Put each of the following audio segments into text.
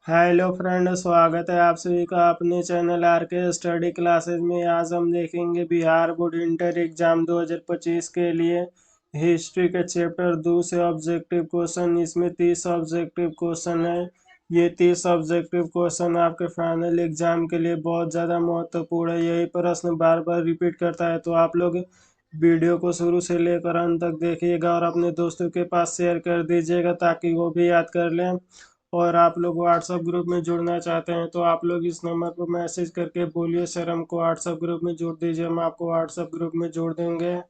Hello friend, स्वागत है आप सभी का अपने चैनल आर के स्टडी क्लासेस में। आज हम देखेंगे बिहार बोर्ड इंटर एग्जाम 2025 के लिए हिस्ट्री के चैप्टर 2 से ऑब्जेक्टिव क्वेश्चन। इसमें 30 ऑब्जेक्टिव क्वेश्चन है। ये 30 ऑब्जेक्टिव क्वेश्चन आपके फाइनल एग्जाम के लिए बहुत ज़्यादा महत्वपूर्ण है। यही प्रश्न बार बार रिपीट करता है, तो आप लोग वीडियो को शुरू से लेकर अंत तक देखिएगा और अपने दोस्तों के पास शेयर कर दीजिएगा ताकि वो भी याद कर लें। और आप लोग व्हाट्सएप ग्रुप में जुड़ना चाहते हैं तो आप लोग इस नंबर पर मैसेज करके बोलिए सर हमको व्हाट्सएप ग्रुप में जोड़ दीजिए। हम आपको व्हाट्सएप ग्रुप में जोड़ देंगे।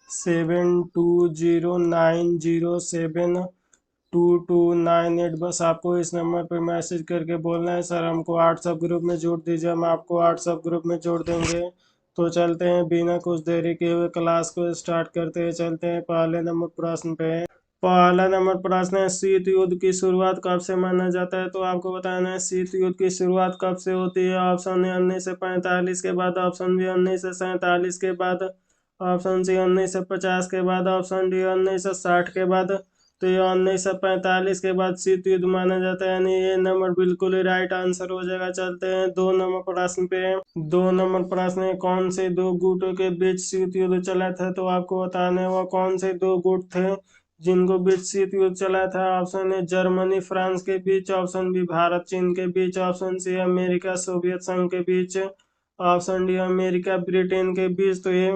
7209072298। बस आपको इस नंबर पर मैसेज करके बोलना है सर हमको व्हाट्सएप ग्रुप में जोड़ दीजिए, हम आपको व्हाट्सएप ग्रुप में जोड़ देंगे। तो चलते हैं बिना कुछ देरी के हुए क्लास को स्टार्ट करते हैं। चलते हैं पहले नंबर प्रश्न पे। पहला नंबर प्रश्न है, शीत युद्ध की शुरुआत कब से माना जाता है? तो आपको बताना है शीत युद्ध की शुरुआत कब से होती है। ऑप्शन ए 1945 के बाद, ऑप्शन बी 1947 के बाद, ऑप्शन सी 1950 के बाद, ऑप्शन डी 1960 के बाद। तो ये 1945 के बाद शीत युद्ध माना जाता है, यानी ये नंबर बिल्कुल ही राइट आंसर हो जाएगा। चलते हैं 2 नंबर प्रश्न पे। 2 नंबर प्रश्न है, कौन से दो गुटों के बीच शीत युद्ध चला था? तो आपको बताना है वो कौन से दो गुट थे जिनको बीच शीत युद्ध चला था। ऑप्शन ए जर्मनी फ्रांस के बीच, ऑप्शन बी भारत चीन के बीच, ऑप्शन सी अमेरिका सोवियत संघ के बीच, ऑप्शन डी अमेरिका ब्रिटेन के बीच। तो ये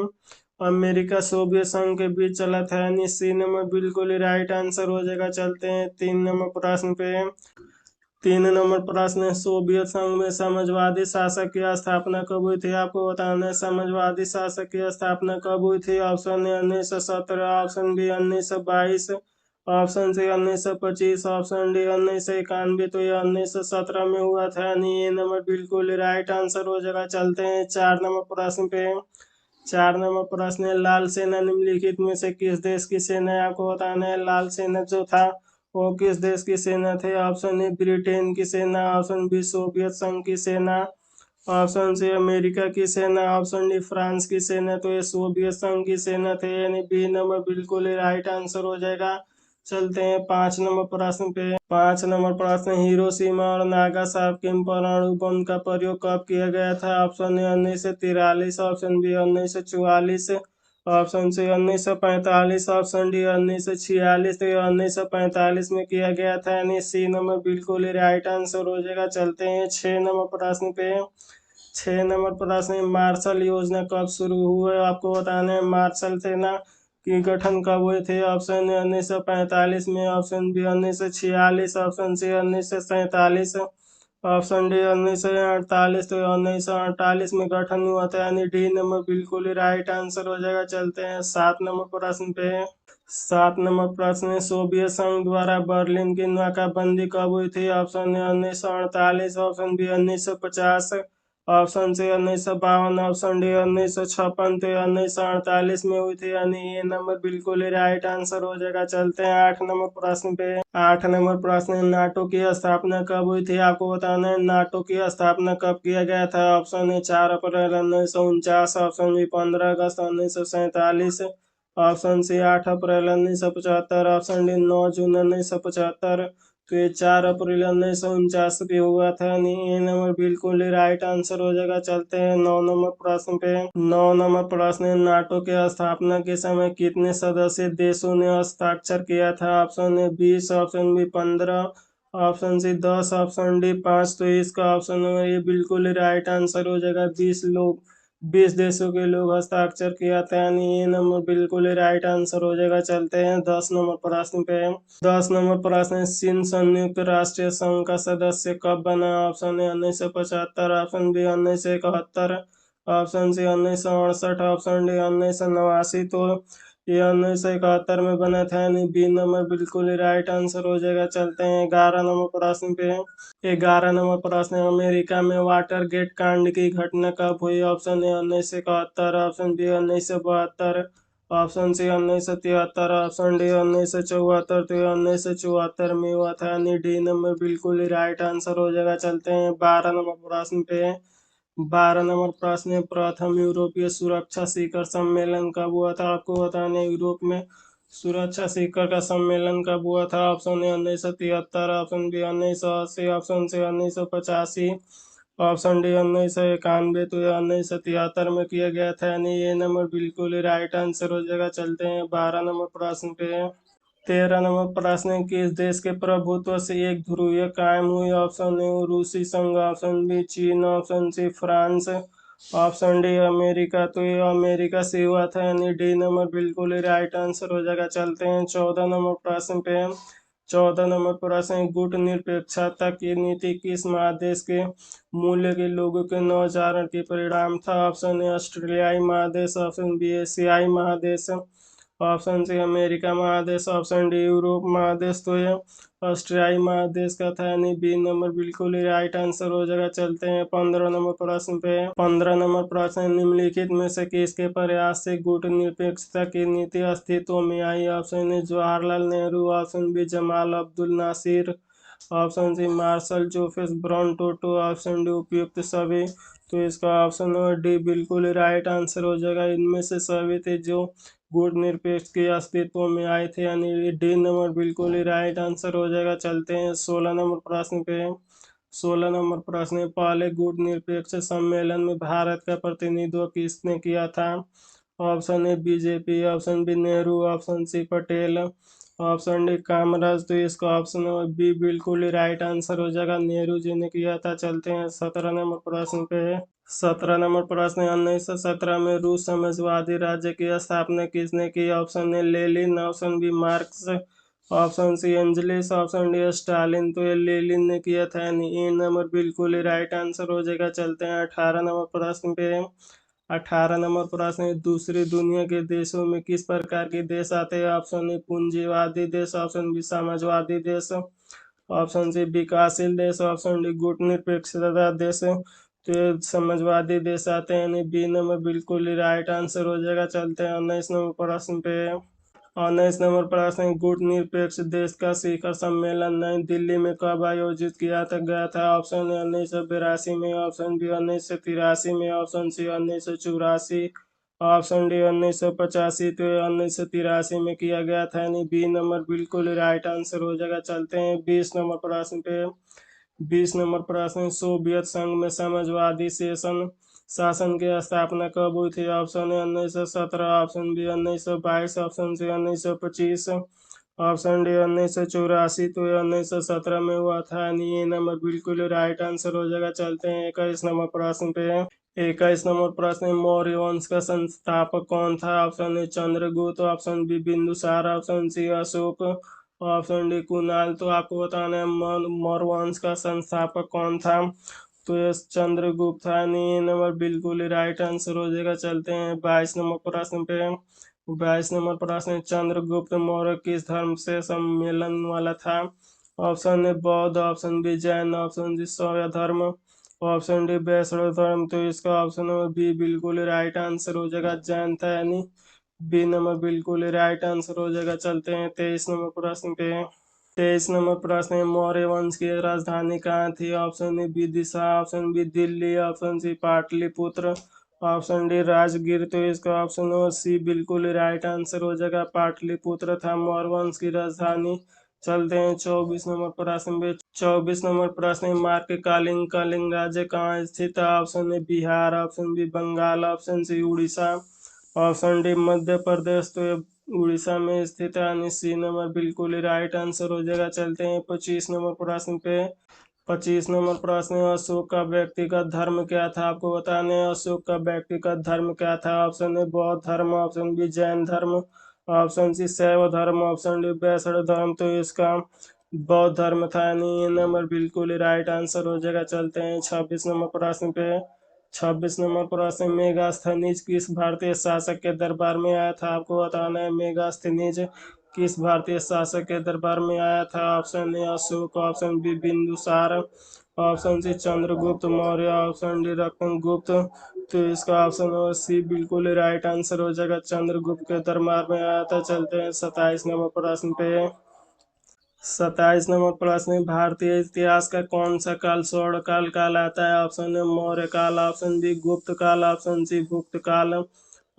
अमेरिका सोवियत संघ के बीच चला था, यानी सी नंबर बिल्कुल ही राइट आंसर हो जाएगा। चलते हैं 3 नंबर प्रश्न पे। 3 नंबर प्रश्न है, सोवियत संघ में समाजवादी शासक की स्थापना कब हुई थी? आपको बताना है समाजवादी शासक की स्थापना कब हुई थी। Option A 1917, option B 1922, option C 1925, option D 1991। तो ये 1917 में हुआ था, यानी ये नंबर बिल्कुल राइट आंसर हो जाएगा। चलते हैं 4 नंबर प्रश्न पे। 4 नंबर प्रश्न है, लाल सेना निम्नलिखित में से किस देश की सेना है? आपको बताना है लाल सेना जो था वो किस देश की सेना थे। ऑप्शन ए ब्रिटेन की सेना, ऑप्शन बी सोवियत संघ की सेना, ऑप्शन सी अमेरिका की सेना, ऑप्शन डी फ्रांस की सेना। तो ये सोवियत संघ की सेना थे, यानी बी नंबर बिल्कुल ही राइट आंसर हो जाएगा। चलते हैं 5 नंबर प्रश्न पे। 5 नंबर प्रश्न, हिरोशिमा और नागासाकी में परमाणु बम का प्रयोग कब किया गया था? Option A 1943, option B 1944, option C 1945, option D 1946। तो ये 1945 में किया गया था, यानी सी नंबर बिल्कुल ही राइट आंसर हो जाएगा। चलते हैं 6 नंबर प्रश्न पे। 6 नंबर प्रश्न, मार्शल योजना कब शुरू हुआ? आपको बताना है मार्शल सेना की गठन कब हुए थे। ऑप्शन ए 1945 में, option B 1946, option C 1947, option D 1948। तो 1948 में गठन हुआ था, यानी डी नंबर बिल्कुल ही राइट आंसर हो जाएगा। चलते हैं 7 नंबर प्रश्न पे। 7 नंबर प्रश्न है, सोवियत संघ द्वारा बर्लिन की नाकाबंदी कब हुई थी? Option A 1948, option B 1950, option C 1952, option D 1956। तो 1948 में हुई थी, यानी ये नंबर बिल्कुल ही राइट आंसर हो जाएगा। चलते हैं 8 नंबर प्रश्न पे। 8 नंबर प्रश्न है, नाटो की स्थापना कब हुई थी? आपको बताना है नाटो की स्थापना कब किया गया था। ऑप्शन ए 4 अप्रैल 1949, ऑप्शन बी 15 अगस्त 1947, ऑप्शन सी 8 अप्रैल 1975, ऑप्शन डी 9 जून 1975। तो ये 4 अप्रैल 1949 पे हुआ था, यानी ये नंबर बिल्कुल ही राइट आंसर हो जाएगा। चलते हैं 9 नंबर प्रश्न पे। 9 नंबर प्रश्न है, नाटो के स्थापना के समय कितने सदस्य देशों ने हस्ताक्षर किया था? Option A 20, option B 15, option C 10, option D 5। तो इसका ऑप्शन नंबर ये बिल्कुल ही राइट आंसर हो जाएगा। 20 देशों के लोग हस्ताक्षर किया था, यानी ये नंबर बिल्कुल ही राइट आंसर हो जाएगा। चलते हैं 10 नंबर प्रश्न पे। 10 नंबर प्रश्न है, चीन संयुक्त राष्ट्र संघ का सदस्य कब बना? Option A 1975, option B 1971, option C 1968, option D 1989। तो ये 1971 में बना था, यानी बी नंबर बिल्कुल ही राइट आंसर हो जाएगा। चलते हैं 11 नंबर प्रश्न पे। 11 नंबर प्रश्न है, अमेरिका में वाटर गेट कांड की घटना कब हुई? Option A 1971, option B 1972, option C 1973, option D 1974। तो 1974 में हुआ था, यानी डी नंबर बिल्कुल ही राइट आंसर हो जाएगा। चलते हैं 12 नंबर प्रश्न पे। 12 नंबर प्रश्न है, प्रथम यूरोपीय सुरक्षा शिखर सम्मेलन कब हुआ था? आपको बताना है यूरोप में सुरक्षा शिखर का सम्मेलन कब हुआ था? Option A 1973, option B 1980, option C 1985, option D 1991। तो ये 1973 में किया गया था, यानी ये नंबर बिल्कुल ही राइट आंसर हो जाएगा। चलते हैं 12 नंबर प्रश्न पे। 13 नंबर प्रश्न है, किस देश के प्रभुत्व से एक ध्रुवीय कायम हुई? ऑप्शन ए रूसी संघ, ऑप्शन बी चीन, option C France, option D America. तो ये अमेरिका से हुआ था, यानी डी नंबर बिल्कुल ही राइट आंसर हो जाएगा। चलते हैं 14 नंबर प्रश्न पे। 14 नंबर प्रश्न है, गुट निरपेक्षता की नीति किस महादेश के मूल्य के लोगों के नौचारण के परिणाम था? ऑप्शन ए ऑस्ट्रेलियाई महादेश, ऑप्शन बी एशियाई महादेश, ऑप्शन सी अमेरिका महादेश, ऑप्शन डी यूरोप महादेश। तो ये ऑस्ट्रेलियाई महादेश का था, यानी बी नंबर बिल्कुल ही राइट आंसर हो जाएगा। चलते हैं 15 नंबर प्रश्न पे। 15 नंबर प्रश्न, निम्नलिखित में से किसके प्रयास से गुट निरपेक्षता की नीति अस्तित्व में आई? Option A Jawaharlal Nehru, option B Gamal Abdel Nasser, option C Marshal Joseph Broz Tito, option D उपयुक्त सभी। तो इसका ऑप्शन डी बिल्कुल ही राइट आंसर हो जाएगा। इनमें से सभी थे जो गुट निरपेक्ष के अस्तित्व में आए थे, यानी डी नंबर बिल्कुल ही राइट आंसर हो जाएगा। चलते हैं 16 नंबर प्रश्न पे। 16 नंबर प्रश्न है, पहले गुट निरपेक्ष सम्मेलन में भारत का प्रतिनिधित्व किसने किया था? Option A BJP, option B Nehru, option C Patel, option D Kamaraj. तो इसका ऑप्शन बी बिल्कुल ही राइट आंसर हो जाएगा, नेहरू जी ने किया था। चलते हैं 17 नंबर प्रश्न पे। 17 नंबर प्रश्न, 1917 में रूस साम्राज्यवादी राज्य की स्थापना किसने की? Option A Lenin, option B Marx, option C Engels, option D Stalin. तो ये लेनिन ने किया था, यानी ए नंबर बिल्कुल ही राइट आंसर हो जाएगा। चलते हैं 18 नंबर प्रश्न पे। 18 नंबर प्रश्न है, दूसरी दुनिया के देशों में किस प्रकार के देश आते हैं? ऑप्शन ए पूंजीवादी देश, ऑप्शन बी समाजवादी देश, ऑप्शन सी विकासशील देश, ऑप्शन डी गुट निरपेक्षता देश। तो ये समाजवादी देश आते हैं, यानी बी नंबर बिल्कुल ही राइट आंसर हो जाएगा। चलते हैं 19 नंबर प्रश्न पे। 19 नंबर प्रश्न है, गुट निरपेक्ष देश का शिखर सम्मेलन नई दिल्ली में कब आयोजित किया था गया था? ऑप्शन ए 1982 में, ऑप्शन बी 1983 में, ऑप्शन सी 1984, ऑप्शन डी 1985। तो 1983 में किया गया था, यानी बी नंबर बिल्कुल राइट आंसर हो जाएगा। चलते हैं 20 नंबर प्रश्न पे। 20 नंबर प्रश्न, सोवियत संघ में समाजवादी शासन शासन की स्थापना कब हुई थी? Option A 1917, option B 1922, option C 1925, option D 1984। तो ये 1917 में हुआ था, यानी ये नंबर बिल्कुल राइट आंसर हो जाएगा। चलते हैं 21 नंबर प्रश्न पे। 21 नंबर प्रश्न, मौर्य वंश का संस्थापक कौन था? Option A Chandragupta, option B Bindusara, option C Ashoka, option D Kunal. तो आपको बताना है मौर्य वंश का संस्थापक कौन था? तो ये चंद्रगुप्त था, यानी ये नंबर बिल्कुल ही राइट आंसर हो जाएगा। चलते हैं 22 नंबर प्रश्न पे। 22 नंबर प्रश्न, चंद्रगुप्त मौर्य किस धर्म से सम्मेलन वाला था? ऑप्शन ए बौद्ध, option B Jain, option C शौर्य धर्म, ऑप्शन डी वैष्णव धर्म। तो इसका ऑप्शन बी बिल्कुल राइट आंसर हो जाएगा, जैन था, यानी बी नंबर बिल्कुल राइट आंसर हो जाएगा। चलते हैं 23 नंबर प्रश्न पे। 23 नंबर प्रश्न है, मौर्य वंश की राजधानी कहाँ थी? Option A Vidisha, option B Delhi, option C Pataliputra, option D Rajgir. तो इसका ऑप्शन सी बिल्कुल राइट आंसर हो जाएगा, पाटलिपुत्र था मौर्य वंश की राजधानी। चलते हैं 24 नंबर प्रश्न पे। 24 नंबर प्रश्न है, मार्क कालिंग कलिंग राज्य कहाँ स्थित है? Option A Bihar, option B Bengal, option C Orissa, option D Madhya Pradesh. तो ये उड़ीसा में स्थित है, यानी सी नंबर बिल्कुल ही राइट आंसर हो जाएगा। चलते हैं 25 नंबर प्रश्न पे। 25 नंबर प्रश्न है, अशोक का व्यक्तिगत धर्म क्या था? आपको बताने हैं अशोक का व्यक्तिगत धर्म क्या था। ऑप्शन ए बौद्ध धर्म, ऑप्शन बी जैन धर्म, ऑप्शन सी शैव धर्म, ऑप्शन डी वैष्णव धर्म। तो इसका बौद्ध धर्म था, यानी ये नंबर बिल्कुल ही राइट आंसर हो जाएगा। चलते हैं 26 नंबर प्रश्न पे। 26 नंबर प्रश्न, मेगास्थनीज किस भारतीय शासक के दरबार में आया था? आपको बताना है मेगास्थनीज किस भारतीय शासक के दरबार में आया था। Option A Ashoka, option B Bindusara, option C Chandragupta Maurya, option D Ratnagupta. तो इसका ऑप्शन सी बिल्कुल राइट आंसर हो जाएगा, चंद्रगुप्त के दरबार में आया था। चलते हैं 27 नंबर प्रश्न पे। 27 नंबर प्रश्न है, भारतीय इतिहास का कौन सा काल स्वर्ण काल कहलाता है? ऑप्शन ए मौर्य काल, ऑप्शन बी गुप्त काल, ऑप्शन सी गुप्त काल,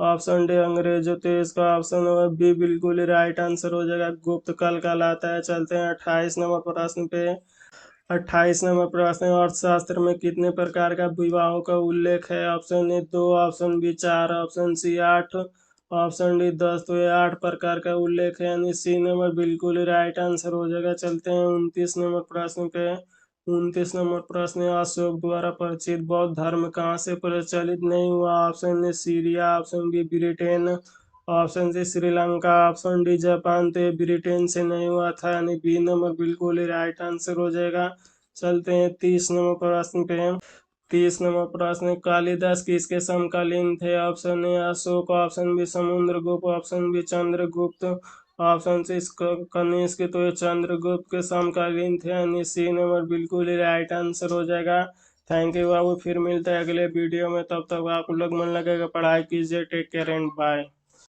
ऑप्शन डी अंग्रेजों, तो इसका ऑप्शन नंबर बी बिल्कुल ही राइट आंसर हो जाएगा, गुप्त कल कहलाता है। चलते हैं 28 नंबर प्रश्न पे। 28 नंबर प्रश्न, अर्थशास्त्र में कितने प्रकार का विवाहों का उल्लेख है? Option A 2, option B 4, option C 8, option D 10। तो ये 8 प्रकार का उल्लेख है, यानी सी नंबर बिल्कुल ही राइट आंसर हो जाएगा। चलते हैं 29 नंबर प्रश्न पे। 29 नंबर प्रश्न, अशोक द्वारा परिचित बौद्ध धर्म कहाँ से प्रचलित नहीं हुआ? Option A Syria, option B Britain, option C Sri Lanka, option D Japan. तो ये ब्रिटेन से नहीं हुआ था, यानी बी नंबर बिल्कुल ही राइट आंसर हो जाएगा। चलते हैं 30 नंबर प्रश्न पे। 30 नंबर प्रश्न, कालिदास किसके समकालीन थे? Option A Ashoka, option B Samudragupta, option B Chandragupta, option C Kanishka. तो ये चंद्रगुप्त के समकालीन थे, यानी सी नंबर बिल्कुल ही राइट आंसर हो जाएगा। थैंक यू बाबू, फिर मिलते हैं अगले वीडियो में, तब तक आप लोग मन लगेगा पढ़ाई कीजिए। Take care and bye.